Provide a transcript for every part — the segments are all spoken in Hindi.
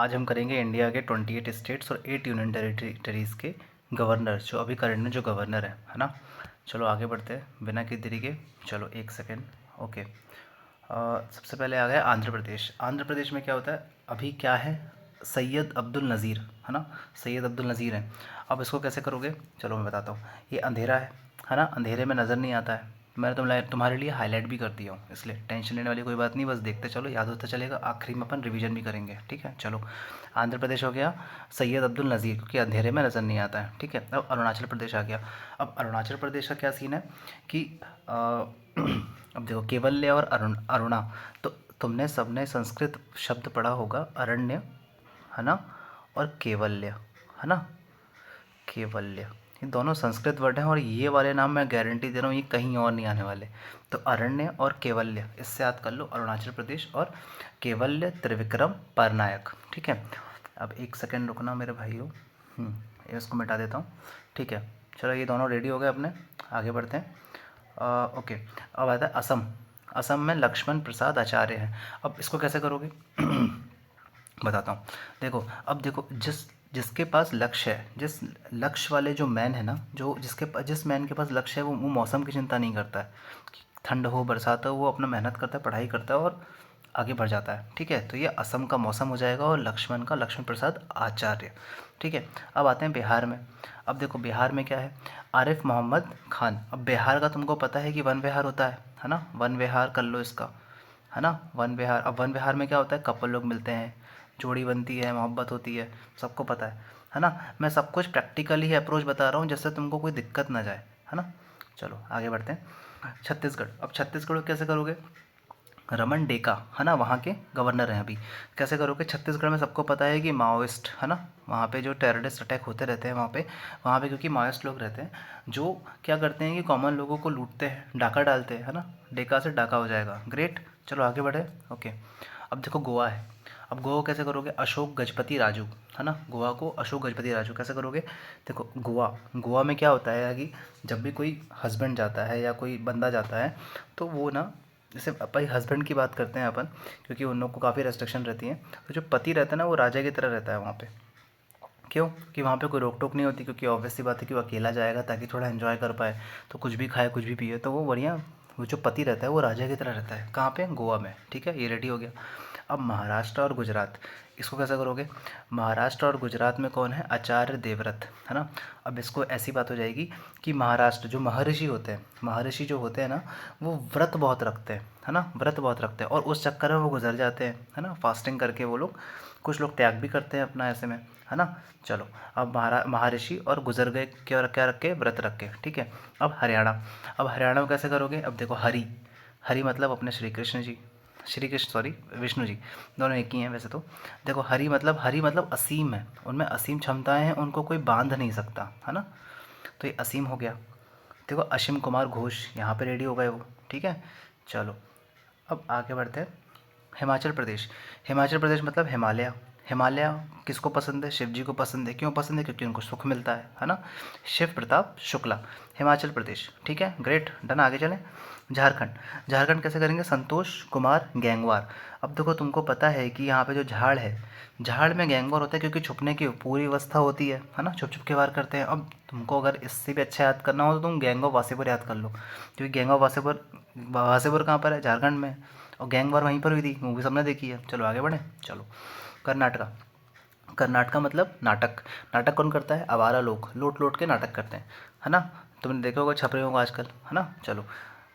आज हम करेंगे इंडिया के 28 स्टेट्स और 8 यूनियन टेरिटरीज़ के गवर्नर, जो अभी करंट में जो गवर्नर है ना। चलो आगे बढ़ते हैं बिना किसी देरी के। चलो एक सेकेंड। ओके। सबसे पहले आ गया आंध्र प्रदेश। आंध्र प्रदेश में क्या होता है, अभी क्या है, सैयद अब्दुल नज़ीर है ना, सैयद अब्दुल नज़ीर है। अब इसको कैसे करोगे, चलो मैं बताता हूँ। ये अंधेरा है ना, अंधेरे में नज़र नहीं आता है। मैंने तुम्हारे लिए हाईलाइट भी कर दिया हूँ, इसलिए टेंशन लेने वाली कोई बात नहीं, बस देखते चलो, याद होता चलेगा, आखिरी में अपन रिवीजन भी करेंगे। ठीक है, चलो। आंध्र प्रदेश हो गया, सैयद अब्दुल नज़ीर, क्योंकि अंधेरे में नज़र नहीं आता है। ठीक है, अब अरुणाचल प्रदेश आ गया। अब अरुणाचल प्रदेश का क्या सीन है कि अब देखो, केवल्य और अरुणा, तो तुमने सबने संस्कृत शब्द पढ़ा होगा, अरण्य है ना, और केवल्य है ना, केवल्य, ये दोनों संस्कृत वर्ड हैं, और ये वाले नाम मैं गारंटी दे रहा हूँ ये कहीं और नहीं आने वाले। तो अरण्य और केवल्य, इससे याद कर लो अरुणाचल प्रदेश, और केवल्य त्रिविक्रम परनायक। ठीक है, अब एक सेकेंड रुकना मेरे भाइयों, इसको मिटा देता हूँ। ठीक है, चलो ये दोनों रेडी हो गए अपने, आगे बढ़ते हैं। ओके। अब आता है असम। असम में लक्ष्मण प्रसाद आचार्य हैं। अब इसको कैसे करोगे बताता हूँ। देखो, अब देखो, जिसके पास लक्ष्य है, जिस लक्ष्य वाले जो मैन है ना, जो जिस मैन के पास लक्ष्य है, वो मौसम की चिंता नहीं करता है, ठंड हो बरसात हो, वो अपना मेहनत करता है, पढ़ाई करता है और आगे बढ़ जाता है। ठीक है, तो ये असम का मौसम हो जाएगा, और लक्ष्मण प्रसाद आचार्य। ठीक है, अब आते हैं बिहार में। अब देखो बिहार में क्या है, आरिफ मोहम्मद खान। अब बिहार का तुमको पता है कि वन विहार होता है ना, वन विहार कर लो इसका, है ना, वन विहार। अब वन विहार में क्या होता है, कपल लोग मिलते हैं, जोड़ी बनती है, मोहब्बत होती है, सबको पता है ना। मैं सब कुछ प्रैक्टिकली ही अप्रोच बता रहा हूँ, जिससे तुमको कोई दिक्कत ना जाए, है ना। चलो आगे बढ़ते हैं। छत्तीसगढ़। अब छत्तीसगढ़ को कैसे करोगे, रमन डेका है ना, वहाँ के गवर्नर हैं अभी। कैसे करोगे, छत्तीसगढ़ में सबको पता है कि माओइस्ट है ना, वहाँ पे जो टेररिस्ट अटैक होते रहते हैं वहाँ पे क्योंकि माओइस्ट लोग रहते हैं, जो क्या करते हैं कि कॉमन लोगों को लूटते हैं, डाका डालते हैं, है ना। डेका से डाका हो जाएगा, ग्रेट। चलो आगे बढ़े। ओके। अब देखो गोवा है। अब गोवा को कैसे करोगे, अशोक गजपति राजू है ना, गोवा को अशोक गजपति राजू कैसे करोगे। देखो गोवा, गोवा में क्या होता है कि जब भी कोई हस्बैंड जाता है या कोई बंदा जाता है, तो वो ना, जैसे भाई हस्बैंड की बात करते हैं अपन, क्योंकि उन लोग को काफ़ी रेस्ट्रिक्शन रहती हैं, तो जो पति रहता है ना, वो राजा की तरह रहता है वहाँ पे। क्यों कि वहाँ पे कोई रोक टोक नहीं होती, क्योंकि ऑब्वियस सी बात है कि वो अकेला जाएगा ताकि थोड़ा एंजॉय कर पाए, तो कुछ भी खाए कुछ भी पिए, तो वो बढ़िया, वो जो पति रहता है वो राजा की तरह रहता है। कहाँ पे, गोवा में। ठीक है, ये रेडी हो गया। अब महाराष्ट्र और गुजरात, इसको कैसे करोगे। महाराष्ट्र और गुजरात में कौन है, आचार्य देवव्रत है ना। अब इसको ऐसी बात हो जाएगी कि महाराष्ट्र जो महर्षि होते हैं, महर्षि जो होते हैं ना, वो व्रत बहुत रखते हैं, है ना, व्रत बहुत रखते हैं, और उस चक्कर में वो गुजर जाते हैं, है ना, फास्टिंग करके वो लोग, कुछ लोग त्याग भी करते हैं अपना ऐसे में, है ना। चलो, अब महर्षि और गुजर गए, क्या क्या रख के, व्रत रख के। ठीक है, अब हरियाणा। अब हरियाणा को कैसे करोगे, अब देखो हरि, हरि मतलब अपने श्री कृष्ण जी, श्री कृष्ण सॉरी विष्णु जी, दोनों एक ही हैं वैसे तो। देखो हरि मतलब असीम है, उनमें असीम क्षमताएं हैं, उनको कोई बांध नहीं सकता, है ना। तो ये असीम हो गया। देखो असीम कुमार घोष यहाँ पे रेडी हो गए वो। ठीक है, चलो अब आगे बढ़ते हैं। हिमाचल प्रदेश। हिमाचल प्रदेश मतलब हिमालय। हिमालय किसको पसंद है, शिव जी को पसंद है। क्यों पसंद है, क्योंकि उनको सुख मिलता है ना। शिव प्रताप शुक्ला, हिमाचल प्रदेश। ठीक है, ग्रेट, डन। आगे चलें। झारखंड। झारखंड कैसे करेंगे, संतोष कुमार गैंगवार। अब देखो तुमको पता है कि यहाँ पे जो झाड़ है, झाड़ में गैंगवार होता है, क्योंकि छुपने की पूरी व्यवस्था होती है ना, छुप छुप के वार करते हैं। अब तुमको अगर इससे भी अच्छा याद करना हो तो तुम गैंग ऑफ वासेपुर याद कर लो, क्योंकि गैंग ऑफ वासेपुर, वासेपुर कहाँ पर है, झारखंड में, और गैंग वार वहीं पर हुई थी, मूवी सबने देखी है। चलो आगे बढ़ें। चलो कर्नाटका। कर्नाटका मतलब नाटक। नाटक कौन करता है, आवारा लोग, लोट लोट के नाटक करते हैं, है ना। तुमने देखा होगा, छप रहे होगा आजकल, है ना। चलो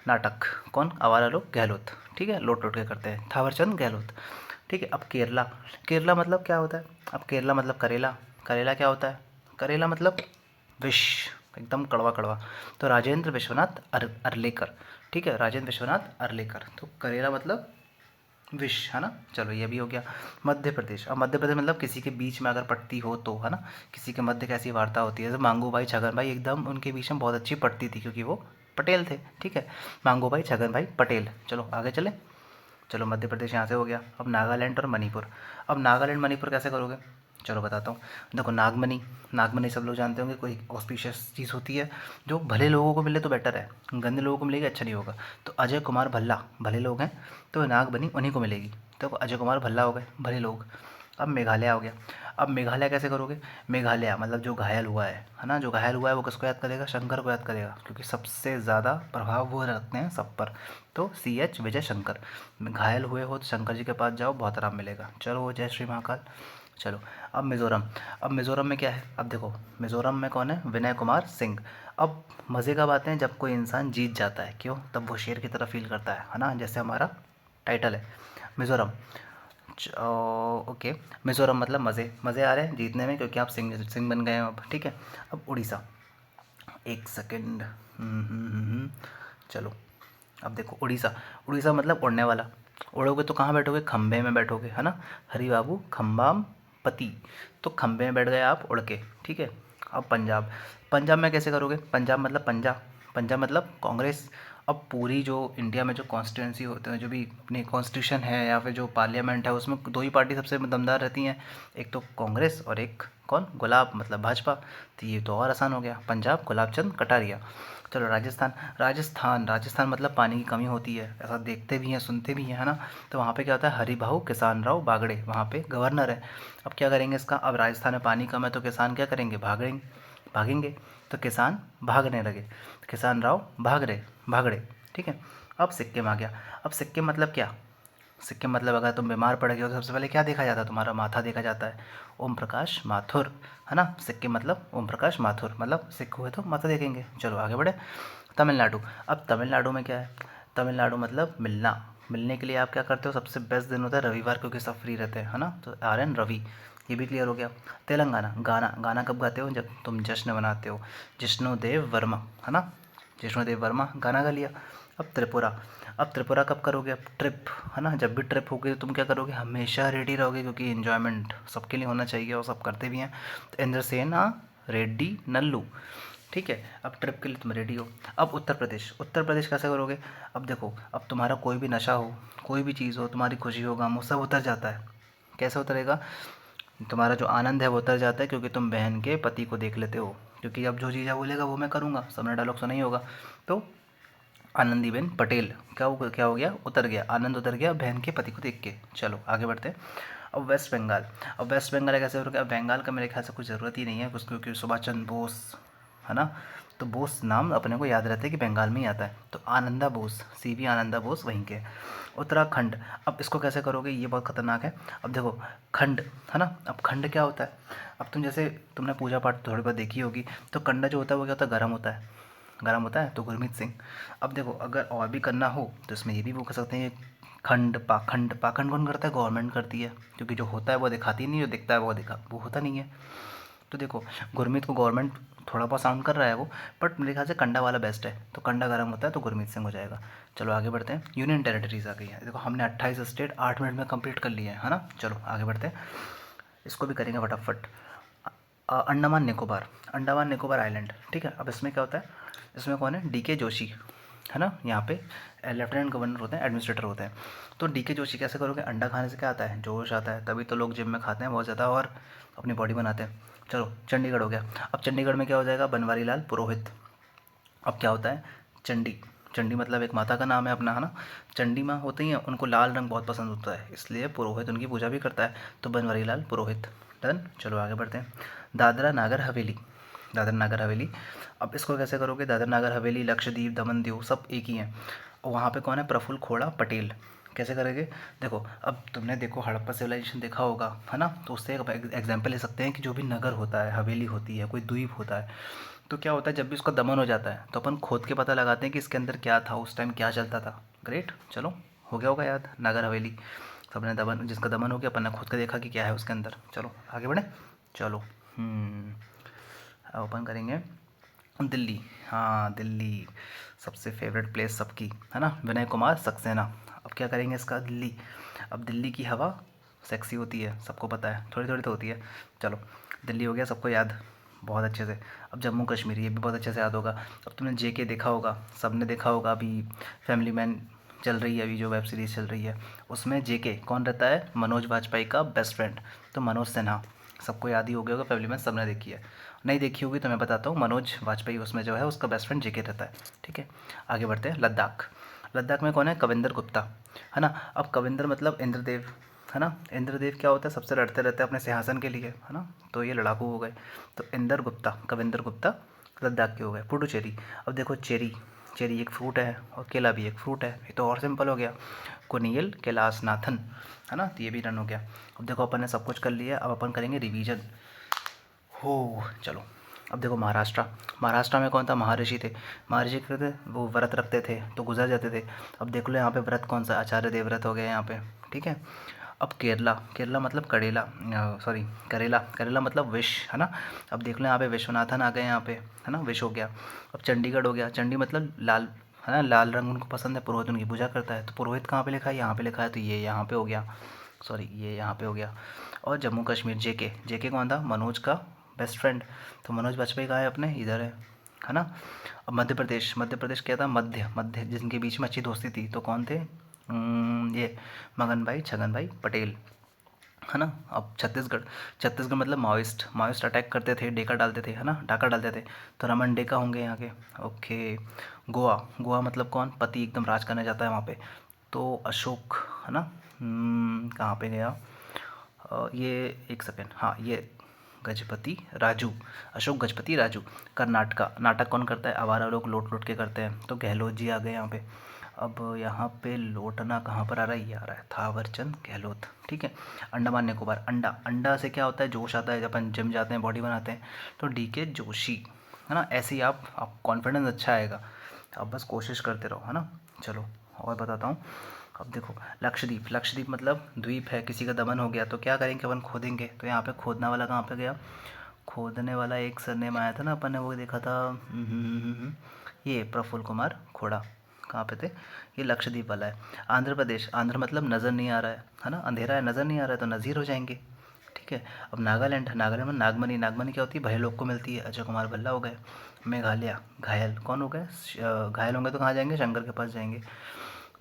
नाटक कौन, आवारा लोग, गहलोत। ठीक है, लोट लोट के करते हैं, थावरचंद गहलोत। ठीक है, अब केरला। केरला मतलब क्या होता है, अब केरला मतलब करेला। करेला क्या होता है, करेला मतलब विष, एकदम कड़वा कड़वा। तो राजेंद्र विश्वनाथ अरलेकर। ठीक है, राजेंद्र विश्वनाथ अरलेकर, तो करेला मतलब विष, है ना। चलो ये भी हो गया। मध्य प्रदेश। अब मध्य प्रदेश मतलब किसी के बीच में अगर पड़ती हो तो, है ना, किसी के मध्य कैसी वार्ता होती है, जैसे मांगू भाई छगन भाई, एकदम उनके बीच में बहुत अच्छी पड़ती थी, क्योंकि वो पटेल थे। ठीक है, मांगू भाई छगन भाई पटेल। चलो आगे चले। चलो मध्य प्रदेश यहाँ से हो गया। अब नागालैंड और मणिपुर। अब नागालैंड मणिपुर कैसे करोगे, चलो बताता हूँ। देखो नागमणि, नागमणि सब लोग जानते होंगे, कोई ऑस्पिशियस चीज़ होती है, जो भले लोगों को मिले तो बेटर है, गंदे लोगों को मिलेगी अच्छा नहीं होगा। तो अजय कुमार भल्ला भले लोग हैं, तो नागमणि उन्हीं को मिलेगी। तो अजय कुमार भल्ला हो गए भले लोग। अब मेघालय हो गया। अब मेघालय कैसे करोगे? मेघालय मतलब जो घायल हुआ है ना, जो घायल हुआ है वो किसको याद करेगा? शंकर को याद करेगा, क्योंकि सबसे ज़्यादा प्रभाव वो रखते हैं सब पर। तो CH विजय शंकर। घायल हुए हो तो शंकर जी के पास जाओ, बहुत आराम मिलेगा। चलो जय श्री महाकाल। चलो अब मिज़ोरम। अब मिज़ोरम में क्या है? अब देखो मिज़ोरम में कौन है? विनय कुमार सिंह। अब मज़े का बात है, जब कोई इंसान जीत जाता है, क्यों? तब वो शेर की तरह फील करता है ना, जैसे हमारा टाइटल है मिज़ोरम। ओके। मिज़ोरम मतलब मज़े मज़े आ रहे हैं जीतने में, क्योंकि आप सिंह सिंह बन गए हैं अब, ठीक है। अब उड़ीसा। एक सेकेंड। चलो अब देखो उड़ीसा। उड़ीसा मतलब उड़ने वाला। उड़ोगे तो कहाँ बैठोगे? खंबे में बैठोगे, है ना। हरी बाबू खंबाम पति। तो खंबे में बैठ गए आप उड़ के, ठीक है। अब पंजाब। पंजाब में कैसे करोगे? पंजाब मतलब पंजा। पंजा मतलब कांग्रेस। अब पूरी जो इंडिया में जो कॉन्स्टिट्यूंसी होते हैं, जो भी अपनी कॉन्स्टिट्यूशन है या फिर जो पार्लियामेंट है, उसमें दो ही पार्टी सबसे दमदार रहती हैं, एक तो कांग्रेस और एक कौन? गुलाब मतलब भाजपा। तो ये तो और आसान हो गया, पंजाब गुलाब चंद कटारिया। चलो राजस्थान। राजस्थान राजस्थान मतलब पानी की कमी होती है, ऐसा देखते भी हैं सुनते भी हैं, है ना। तो वहाँ पे क्या होता है? हरिभाऊ किसान राव बागड़े वहाँ पे गवर्नर है। अब क्या करेंगे इसका? अब राजस्थान में पानी कम है तो किसान क्या करेंगे? भागेंगे। भागेंगे। तो किसान भागने लगे। किसान राव भागड़े, ठीक है। अब सिक्किम आ गया। अब सिक्किम मतलब क्या? सिक्किम मतलब अगर तुम बीमार पड़ गए हो तो सबसे पहले क्या देखा जाता है? तुम्हारा माथा देखा जाता है। ओम प्रकाश माथुर, है ना। सिक्किम मतलब ओम प्रकाश माथुर, मतलब सिख हुए तो माथा देखेंगे। चलो आगे बढ़े। तमिलनाडु। अब तमिलनाडु में क्या है? तमिलनाडु मतलब मिलना। मिलने के लिए आप क्या करते हो? सबसे बेस्ट दिन होता है रविवार, क्योंकि सब फ्री रहते हैं, है ना। तो RN रवि, ये भी क्लियर हो गया। तेलंगाना। गाना। गाना कब गाते हो? जब तुम जश्न मनाते हो। जिष्णुदेव वर्मा, है ना। जिष्णुदेव वर्मा गाना गा लिया। अब त्रिपुरा। अब त्रिपुरा कब करोगे? अब ट्रिप, है ना। जब भी ट्रिप होगी तो तुम क्या करोगे? हमेशा रेडी रहोगे, क्योंकि इन्जॉयमेंट सबके लिए होना चाहिए और सब करते भी हैं। तो इंद्रसेना रेड्डी नल्लू, ठीक है। अब ट्रिप के लिए तुम रेडी हो। अब उत्तर प्रदेश। उत्तर प्रदेश कैसे करोगे? अब देखो, अब तुम्हारा कोई भी नशा हो, कोई भी चीज़ हो, तुम्हारी खुशी हो, गम हो, सब उतर जाता है। कैसे उतरेगा? तुम्हारा जो आनंद है वो उतर जाता है, क्योंकि तुम बहन के पति को देख लेते हो। क्योंकि अब जो जीजा बोलेगा वो मैं करूँगा, सबने डायलॉग सुना ही होगा। तो आनंदीबेन पटेल क्या हो गया? उतर गया, आनंद उतर गया बहन के पति को देख के। चलो आगे बढ़ते हैं। अब वेस्ट बंगाल। अब वेस्ट बंगाल कैसे हो गया? अब बंगाल का मेरे ख्याल से कुछ ज़रूरत ही नहीं है कुछ, क्योंकि सुभाष चंद्र बोस, है ना। तो बोस नाम अपने को याद रहता है कि बंगाल में ही आता है। तो आनंदा बोस, CV आनंदा बोस वहीं के। उत्तराखंड। अब इसको कैसे करोगे? ये बहुत खतरनाक है। अब देखो खंड, है ना। अब खंड क्या होता है? अब तुम जैसे तुमने पूजा पाठ थोड़ी बहुत देखी होगी, तो कंडा जो होता है वो क्या होता है? गर्म होता है। गर्म होता है, तो गुरमीत सिंह। अब देखो अगर और भी करना हो तो इसमें ये भी वो कर सकते हैं। खंड पाखंड। पाखंड कौन करता है? गवर्नमेंट करती है, क्योंकि जो होता है वो दिखाती नहीं, जो दिखता है वो होता नहीं है। तो देखो गुरमीत को गवर्नमेंट थोड़ा बहुत साउंड कर रहा है वो, बट मेरे ख्याल से कंडा वाला बेस्ट है। तो कंडा गर्म होता है तो गुरमीत सिंह हो जाएगा। चलो आगे बढ़ते हैं। यूनियन टेरिटरीज आ गई है। देखो हमने 28 स्टेट 8 मिनट में कंप्लीट कर लिए हैं, है ना। चलो आगे बढ़ते हैं, इसको भी करेंगे फटाफट। अंडमान निकोबार। अंडमान निकोबार आइलैंड, ठीक है। अब इसमें क्या होता है? इसमें कौन है? DK जोशी, है ना। यहाँ पे लेफ्टिनेंट गवर्नर होते हैं, एडमिनिस्ट्रेटर होते हैं। तो DK जोशी कैसे करोगे? अंडा खाने से क्या आता है? जोश आता है, तभी तो लोग जिम में खाते हैं बहुत ज़्यादा और अपनी बॉडी बनाते हैं। चलो चंडीगढ़ हो गया। अब चंडीगढ़ में क्या हो जाएगा? बनवारी लाल पुरोहित। अब क्या होता है? चंडी। चंडी मतलब एक माता का नाम है अपना, है ना। चंडी माँ होती हैं, उनको लाल रंग बहुत पसंद होता है, इसलिए पुरोहित उनकी पूजा भी करता है। तो बनवारी लाल पुरोहित। डन। चलो आगे बढ़ते हैं। दादरा नागर हवेली। दादरा नागर हवेली। अब इसको कैसे करोगे? दादरा नागर हवेली, लक्षद्वीप, दमन दीव सब एक ही हैं। और वहाँ पे कौन है? प्रफुल्ल खोड़ा पटेल। कैसे करेंगे? देखो अब तुमने देखो हड़प्पा सिविलाइजेशन देखा होगा, है ना। तो उससे एक एग्जाम्पल ले सकते हैं कि जो भी नगर होता है, हवेली होती है, कोई द्वीप होता है, तो क्या होता है जब भी उसका दमन हो जाता है तो अपन खोद के पता लगाते हैं कि इसके अंदर क्या था, उस टाइम क्या चलता था। ग्रेट। चलो हो गया होगा याद, नागर हवेली। सबने दमन, जिसका दमन हो गया अपन ने खोद के देखा कि क्या है उसके अंदर। चलो आगे बढ़े। चलो अब अपन करेंगे दिल्ली। हाँ दिल्ली, सबसे फेवरेट प्लेस सबकी, है ना। विनय कुमार सक्सेना। अब क्या करेंगे इसका? दिल्ली। अब दिल्ली की हवा सेक्सी होती है, सबको पता है, थोड़ी थोड़ी तो होती है। चलो दिल्ली हो गया सबको याद बहुत अच्छे से। अब जम्मू कश्मीर, ये भी बहुत अच्छे से याद होगा। अब तुमने JK देखा होगा, सब ने देखा होगा, अभी फैमिली मैन चल रही है, अभी जो वेब सीरीज़ चल रही है, उसमें JK कौन रहता है? मनोज वाजपेयी का बेस्ट फ्रेंड। तो मनोज सिन्हा, सबको याद ही हो गया होगा, फैमिली मैन सबने देखी है। नहीं देखी होगी तो मैं बताता हूँ, मनोज वाजपेयी उसमें जो है उसका बेस्ट फ्रेंड JK रहता है, ठीक है। आगे बढ़ते हैं। लद्दाख। लद्दाख में कौन है? कविंदर गुप्ता, है ना। अब कविंदर मतलब इंद्रदेव, है ना। इंद्रदेव क्या होता है, सबसे लड़ते रहते हैं अपने सिंहासन के लिए, है ना। तो ये लड़ाकू हो गए। तो इंदर गुप्ता, कविंदर गुप्ता लद्दाख के हो गए। पुडुचेरी, अब देखो चेरी, चेरी एक फ्रूट है और केला भी एक फ्रूट है, ये तो और सिंपल हो गया। कुनियल कैलाशनाथन, है ना, तो ये भी डन हो गया। अब देखो अपन ने सब कुछ कर लिया, अब अपन करेंगे रिवीजन। हो चलो, अब देखो महाराष्ट्र, महाराष्ट्र में कौन था, महर्षि थे। महर्षि क्या थे, वो व्रत रखते थे तो गुजर जाते थे। अब देख लो यहाँ पे व्रत कौन सा, आचार्य देवव्रत हो गया यहाँ पे, ठीक है। अब केरला, केरला मतलब करेला, सॉरी करेला, करेला मतलब विष, है ना। अब देख लो यहाँ पे विश्वनाथन आ गए यहाँ पे, है ना, विष हो गया। अब चंडीगढ़ हो गया, चंडी मतलब लाल, है ना, लाल रंग उनको पसंद है, पुरोहित उनकी पूजा करता है। तो पुरोहित कहाँ पे लिखा है, यहाँ पे लिखा है, तो ये यहाँ पे हो गया, सॉरी ये यहाँ पे हो गया। और जम्मू कश्मीर, जेके, जेके कौन था, मनोज का बेस्ट फ्रेंड, तो मनोज वाजपेयी कहाँ है अपने, इधर है ना। अब मध्य प्रदेश, मध्य प्रदेश क्या था, मध्य, मध्य जिनके बीच में अच्छी दोस्ती थी, तो कौन थे, ये मगन भाई छगन भाई पटेल, है ना। अब छत्तीसगढ़, छत्तीसगढ़ मतलब माओइस्ट, माओइस्ट अटैक करते थे, डेका डालते थे, है ना, डाका डालते थे, तो रमन डेका होंगे यहाँ के। ओके। गोवा, गोवा मतलब कौन, पति एकदम राज करने जाता है वहाँ पे, तो अशोक, है ना। कहाँ पे गया, ये एक सेकेंड, हाँ ये गजपति राजू, अशोक गजपति राजू। कर्नाटका, नाटक कौन करता है, आवारा लोग लौट लौट के करते हैं, तो गहलोत जी आ गए यहाँ पे। अब यहाँ पे लौटना कहाँ पर आ रहा है, ये आ रहा है थावरचंद गहलोत, ठीक है। अंडमान निकोबार, अंडा, अंडा से क्या होता है, जोश आता है, जब अपन जिम जाते हैं बॉडी बनाते हैं, तो डीके जोशी, है ना। ऐसे ही आप कॉन्फिडेंस अच्छा आएगा, आप बस कोशिश करते रहो, है ना। चलो और बताता हूँ। अब देखो लक्षद्वीप, लक्षद्वीप मतलब द्वीप है, किसी का दमन हो गया तो क्या करेंगे अपन, खोदेंगे। तो यहाँ पे खोदना वाला कहाँ पे गया, खोदने वाला एक सरनेम आया था ना, अपन ने वो देखा था, ये प्रफुल्ल कुमार खोड़ा, कहाँ पे थे, ये लक्षद्वीप वाला है। आंध्र प्रदेश, आंध्र मतलब नज़र नहीं आ रहा है ना, अंधेरा है, नज़र नहीं आ रहा है, तो नज़ीर हो जाएंगे, ठीक है। अब नागालैंड, नागालैंड में नागमणि, नागमणि क्या होती है, भय लोग को मिलती है, अजय कुमार भल्ला हो गए। मेघालय, घायल कौन हो गए, घायल होंगे तो कहाँ जाएंगे, शंकर के पास जाएंगे,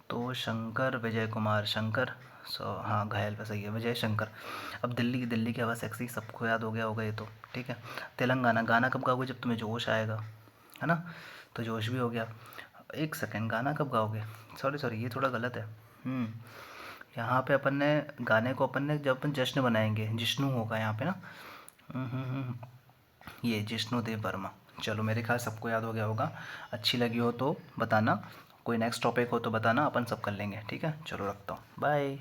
तो शंकर विजय कुमार, शंकर, हाँ घायल पे सही है, विजय शंकर। अब दिल्ली, दिल्ली की हवा सेक्सी, सबको याद हो गया होगा ये तो, ठीक है। तेलंगाना, गाना कब गाओगे, जब तुम्हें जोश आएगा, है ना, तो जोश भी हो गया। एक सेकेंड, गाना कब गाओगे, सॉरी सॉरी ये थोड़ा गलत है। यहाँ पे अपन ने गाने को, अपन ने जब अपन जश्न बनाएंगे, जिष्णु होगा यहाँ पे ना, ये जिष्णु देव वर्मा। चलो मेरे ख्याल सबको याद हो गया होगा, अच्छी लगी हो तो बताना, कोई नेक्स्ट टॉपिक हो तो बताना, अपन सब कर लेंगे, ठीक है। चलो रखता हूँ, बाय।